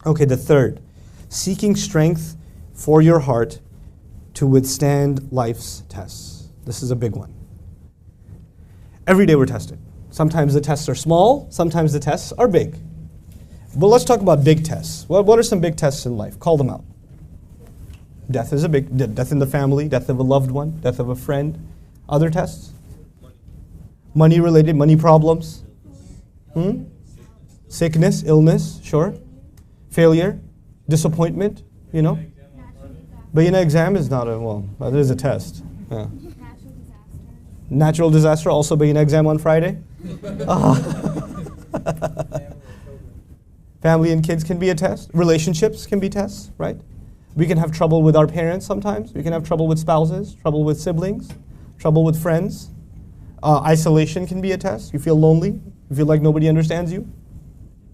Okay, the third, seeking strength for your heart to withstand life's tests. This is a big one. Every day we're tested. Sometimes the tests are small, sometimes the tests are big. But let's talk about big tests. What are some big tests in life? Call them out. Death is a big, death in the family, death of a loved one, death of a friend. Other tests? Money related, money problems. Sickness, illness, sure. Failure, disappointment, you know. But you know, exam is not a, well, it is a test. Yeah. Natural disaster, also being an exam on Friday. Family and kids can be a test. Relationships can be tests, right? We can have trouble with our parents sometimes. We can have trouble with spouses, trouble with siblings, trouble with friends. Isolation can be a test. You feel lonely. You feel like nobody understands you.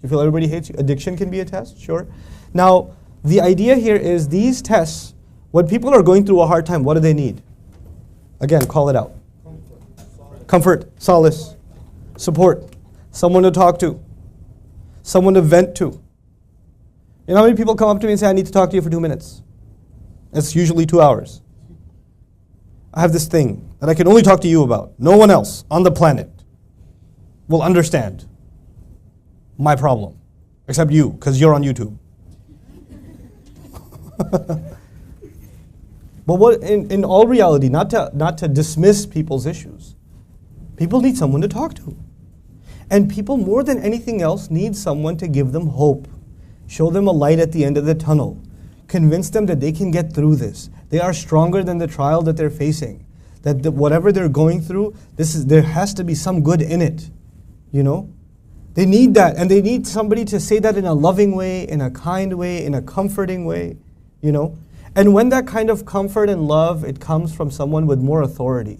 You feel everybody hates you. Addiction can be a test, sure. Now, the idea here is these tests, when people are going through a hard time, what do they need? Again, call it out. Comfort, solace, support, someone to talk to, someone to vent to. You know how many people come up to me and say, I need to talk to you for 2 minutes? It's usually 2 hours. I have this thing that I can only talk to you about. No one else on the planet will understand my problem, except you, because you're on YouTube. But what, in all reality, not to dismiss people's issues, people need someone to talk to. And people, more than anything else, need someone to give them hope. Show them a light at the end of the tunnel. Convince them that they can get through this. They are stronger than the trial that they're facing. That whatever they're going through, there has to be some good in it. You know? They need that, and they need somebody to say that in a loving way, in a kind way, in a comforting way. You know? And when that kind of comfort and love, it comes from someone with more authority.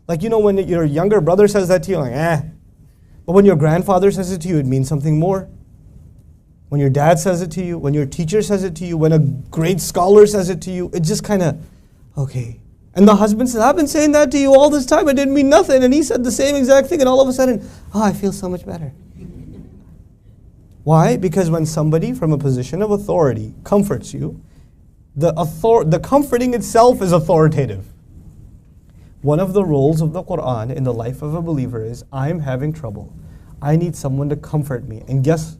Like, you know, when your younger brother says that to you, like, eh. But when your grandfather says it to you, it means something more. When your dad says it to you, when your teacher says it to you, when a great scholar says it to you, it just kind of, okay. And the husband says, I've been saying that to you all this time, it didn't mean nothing. And he said the same exact thing, and all of a sudden, I feel so much better. Why? Because when somebody from a position of authority comforts you, the comforting itself is authoritative. One of the roles of the Quran in the life of a believer is, I'm having trouble. I need someone to comfort me. And guess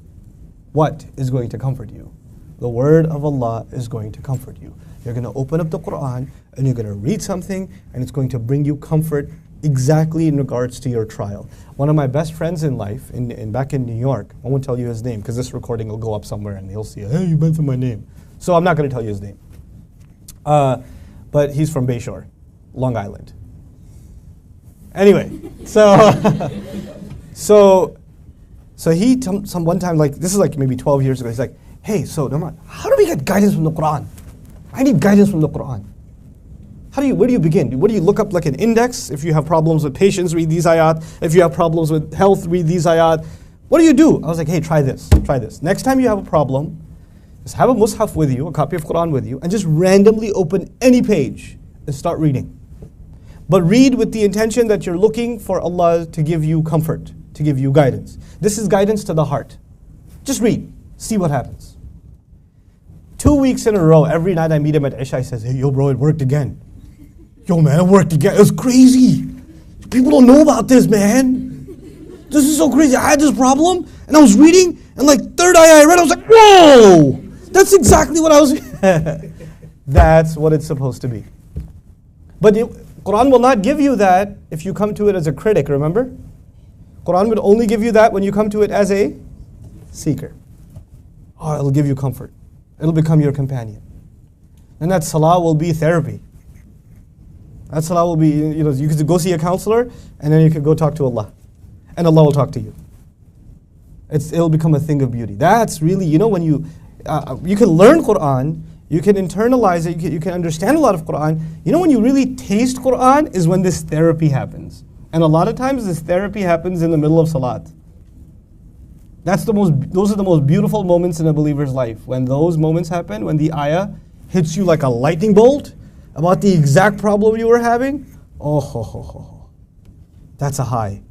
what is going to comfort you? The word of Allah is going to comfort you. You're going to open up the Quran and you're going to read something and it's going to bring you comfort exactly in regards to your trial. One of my best friends in life, back in New York, I won't tell you his name because this recording will go up somewhere and he'll see, hey, you mentioned my name. So I'm not going to tell you his name. But he's from Bayshore, Long Island. Anyway, so he one time, like, this is like maybe 12 years ago, he's like, hey, so Nouman, how do we get guidance from the Quran? I need guidance from the Quran. Where do you begin? What do you look up, like an index? If you have problems with patience, read these ayat. If you have problems with health, read these ayat. What do you do? I was like, hey, try this. Next time you have a problem, just have a mushaf with you, a copy of Quran with you, and just randomly open any page and start reading. But read with the intention that you're looking for Allah to give you comfort, to give you guidance. This is guidance to the heart. Just read, see what happens. 2 weeks in a row, every night I meet him at Isha, he says, hey, yo bro, it worked again. Yo man, it worked again. It was crazy. People don't know about this, man. This is so crazy. I had this problem, and I was reading, and like third ayah I read, I was like, whoa! That's exactly what I was... That's what it's supposed to be. But Quran will not give you that if you come to it as a critic, remember? Quran would only give you that when you come to it as a seeker. Oh, it'll give you comfort. It'll become your companion. And that salah will be therapy. That salah will be, you could go see a counselor, and then you could go talk to Allah. And Allah will talk to you. It'll become a thing of beauty. That's really, when you can learn Quran, you can internalize it, you can understand a lot of Quran. When you really taste Quran is when this therapy happens. And a lot of times this therapy happens in the middle of salat. Those are the most beautiful moments in a believer's life. When those moments happen, when the ayah hits you like a lightning bolt about the exact problem you were having, that's a high.